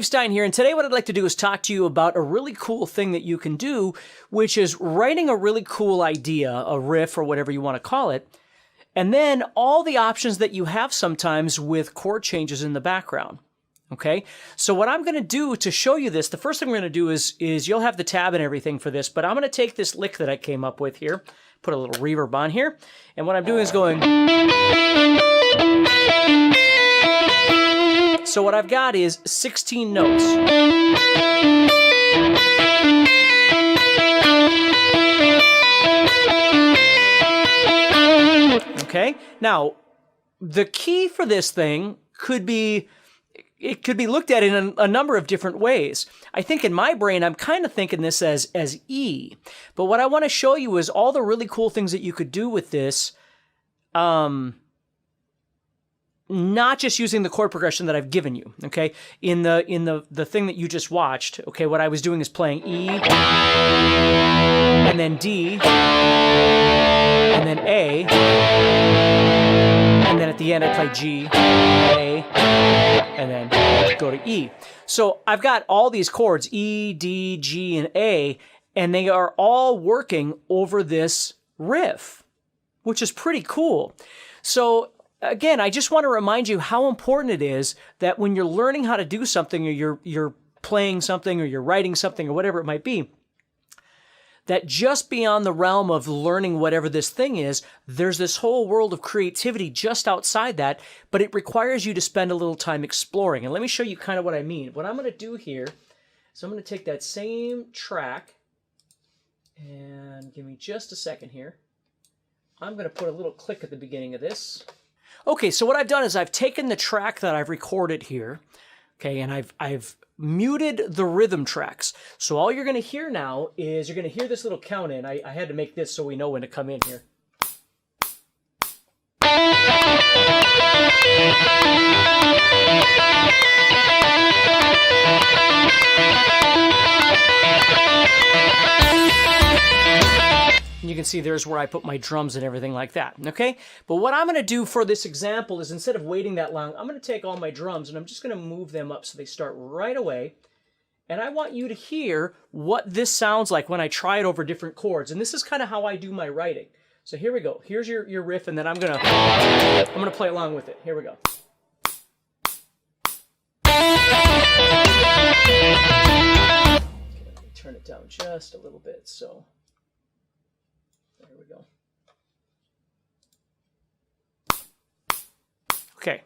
Steve Stine here, and today what I'd like to do is talk to you about a really cool thing that you can do, which is writing a really cool idea, a riff or whatever you want to call it, and then all the options that you have sometimes with chord changes in the background. Okay, so what I'm going to do to show you this, the first thing we're going to do is you'll have the tab and everything for this, but I'm going to take this lick that I came up with here, put a little reverb on here, and what I'm doing is going... So what I've got is 16 notes. Okay, now the key for this thing could be, it could be looked at in a number of different ways. I think in my brain, I'm kind of thinking this as E. But what I want to show you is all the really cool things that you could do with this, not just using the chord progression that I've given you, okay? In the thing that you just watched, okay, what I was doing is playing E, and then D, and then A, and then at the end I play G, A, and then go to E. So I've got all these chords, E, D, G, and A, and they are all working over this riff, which is pretty cool. So again, I just want to remind you how important it is that when you're learning how to do something, or you're playing something, or you're writing something, or whatever it might be, that just beyond the realm of learning whatever this thing is, there's this whole world of creativity just outside that, but it requires you to spend a little time exploring. And let me show you kind of what I mean. What I'm going to do here is I'm going to take that same track, and give me just a second here. I'm going to put a little click at the beginning of this. Okay, so what I've done is I've taken the track that I've recorded here, okay, and I've muted the rhythm tracks. So all you're going to hear now is you're going to hear this little count in. I had to make this so we know when to come in here. And you can see there's where I put my drums and everything like that, okay? But what I'm going to do for this example is, instead of waiting that long, I'm going to take all my drums and I'm just going to move them up so they start right away. And I want you to hear what this sounds like when I try it over different chords. And this is kind of how I do my writing. So here we go. Here's your riff, and then I'm gonna play along with it. Here we go. Okay, let me turn it down just a little bit. So there we go. Okay.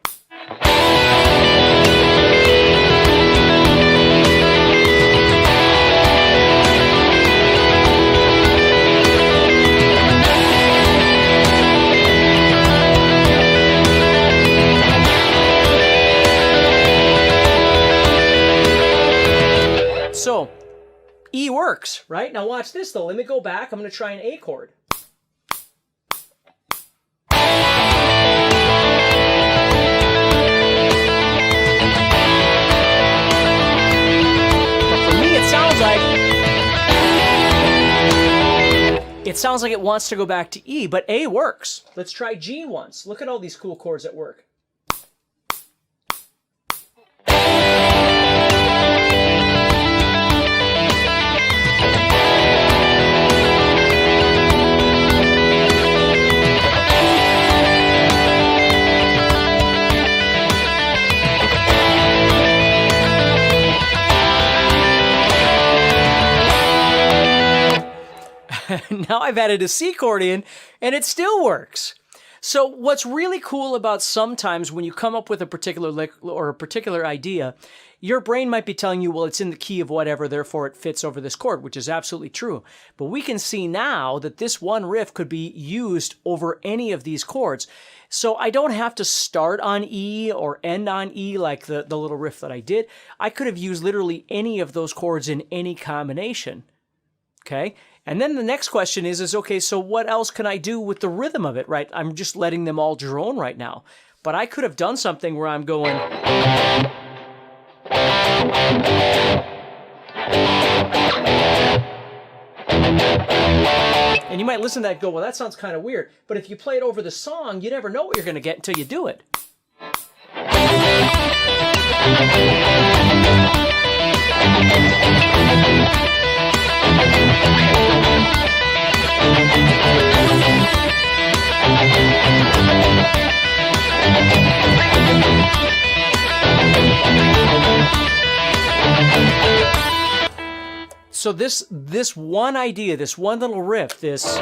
So, E works, right? Now watch this though. Let me go back. I'm going to try an A chord. It sounds like it wants to go back to E, but A works. Let's try G once. Look at all these cool chords at work. Now I've added a C chord in, and it still works. So what's really cool about sometimes when you come up with a particular lick or a particular idea, your brain might be telling you, well, it's in the key of whatever, therefore it fits over this chord, which is absolutely true. But we can see now that this one riff could be used over any of these chords. So I don't have to start on E or end on E like the little riff that I did. I could have used literally any of those chords in any combination. Okay? And then the next question is okay, so what else can I do with the rhythm of it, right? I'm just letting them all drone right now. But I could have done something where I'm going... And you might listen to that and go, well, that sounds kind of weird. But if you play it over the song, you never know what you're going to get until you do it. So this one idea, this one little riff, this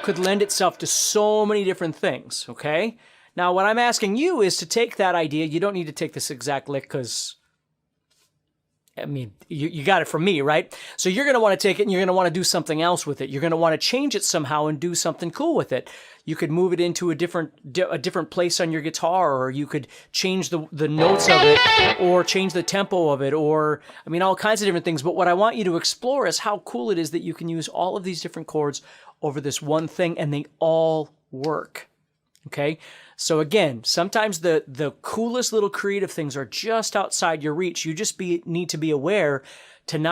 could lend itself to so many different things, okay? Now, what I'm asking you is to take that idea. You don't need to take this exact lick because, I mean, you got it from me, right? So you're going to want to take it and you're going to want to do something else with it. You're going to want to change it somehow and do something cool with it. You could move it into a different place on your guitar, or you could change the notes of it, or change the tempo of it, or, I mean, all kinds of different things. But what I want you to explore is how cool it is that you can use all of these different chords over this one thing and they all work, okay? So again, sometimes the coolest little creative things are just outside your reach. You just need to be aware to not